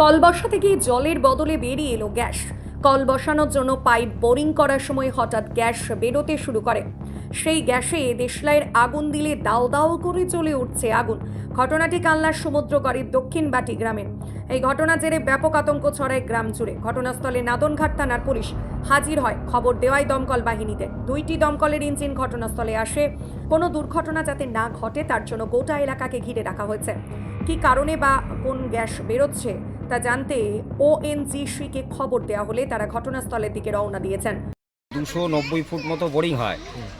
Call বসাতে গিয়ে জলের বদলে বেরিয়ে এলো গ্যাস। কল বসানোর জন্য পাইপ বোরিং করার সময় হঠাৎ গ্যাস বেরোতে শুরু করে। সেই গ্যাসে দেশলাইয়ের আগুন দিলে দাও দাও করে জ্বলে উঠছে আগুন। ঘটনাটি কালনার সমুদ্রগড়ের দক্ষিণ বাটি গ্রামে। এই ঘটনা জেরে ব্যাপক আতঙ্ক ছড়ায় গ্রাম জুড়ে। ঘটনাস্থলে নাদনঘাট থানার পুলিশ হাজির হয়। খবর দেওয়ায় দমকল বাহিনীতে 2টি দমকলের ইঞ্জিন ঘটনাস্থলে আসে। কোনো দুর্ঘটনা যাতে না ঘটে তার জন্য গোটা এলাকাকে ঘিরে রাখা হয়েছে। কী কারণে বা কোন গ্যাস বেরোচ্ছে তা জানতে ওএনজিসিকে খবর দেওয়া হলে তারা ঘটনাস্থলের দিকে রওনা দিয়েছেন। 290 ফুট মতো বোরিং হয়,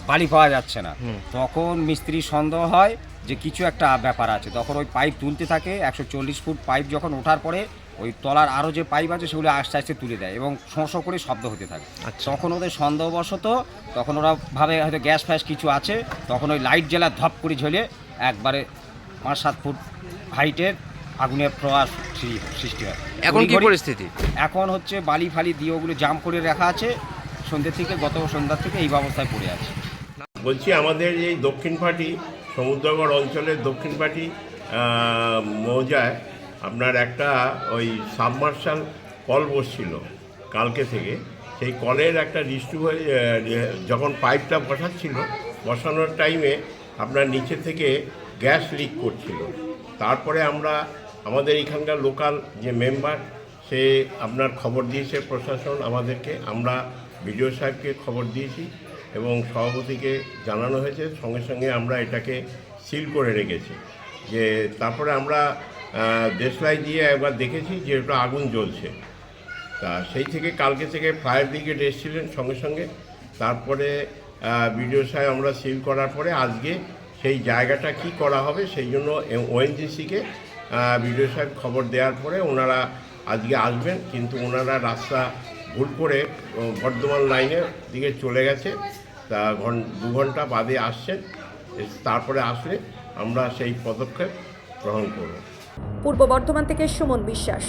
বালি পাওয়া যাচ্ছে না। তখন মিস্ত্রির সন্দেহ হয় যে কিছু একটা ব্যাপার আছে। তখন ওই পাইপ তুলতে থাকে। 140 ফুট পাইপ যখন ওঠার পরে ওই তলার আরও যে পাইপ আছে সেগুলো আস্তে আস্তে তুলে দেয় এবং শোঁ করে শব্দ হতে থাকে। তখন ওদের সন্দেহবশত তখন ওরা ভাবে হয়তো গ্যাস ফ্যাস কিছু আছে। তখন ওই লাইট জ্বালা ধপ করে ঝেলে একবারে 5-7 ফুট হাইটের আগুনের প্রবাহ সৃষ্টি হয়। এখন কি পরিস্থিতি? এখন হচ্ছে বালি ফালি দিয়ে ওগুলো জাম করে রাখা আছে। সন্ধ্যে থেকে গত সন্ধ্যা থেকে এই ব্যবস্থায় পড়ে আছে। বলছি আমাদের এই দক্ষিণপাটি সমুদ্রগড় অঞ্চলের দক্ষিণপাটি মৌজায় আপনার একটা ওই সাবমার্শাল কল বসছিল কালকে থেকে। সেই কলের একটা যখন পাইপটা বসানোর টাইমে আপনার নিচে থেকে গ্যাস লিক করছিল। তারপরে আমাদের এখানকার লোকাল যে মেম্বার সে আপনার খবর দিয়েছে প্রশাসন আমাদেরকে, আমরা বিডিও সাহেবকে খবর দিয়েছি এবং সভাপতিকে জানানো হয়েছে। সঙ্গে সঙ্গে আমরা এটাকে সিল করে রেখেছি। যে তারপরে আমরা দেশলাই দিয়ে একবার দেখেছি যে ওটা আগুন জ্বলছে। তা সেই থেকে কালকে থেকে ফায়ার ব্রিগেড এসেছিলেন সঙ্গে সঙ্গে। তারপরে বিডিও সাহেব আমরা সিল করার পরে আজকে সেই জায়গাটা কি করা হবে সেই জন্য ওএনজিসিকে বিডিও সাহেব খবর দেওয়ার পরে ওনারা আজকে আসবেন, কিন্তু ওনারা রাস্তা ভুল করে বর্ধমান লাইনের দিকে চলে গেছে। তা 2 ঘন্টা বাদে আসছেন। তারপরে আসলে আমরা সেই পদক্ষেপ গ্রহণ করব। পূর্ব বর্ধমান থেকে সুমন বিশ্বাস।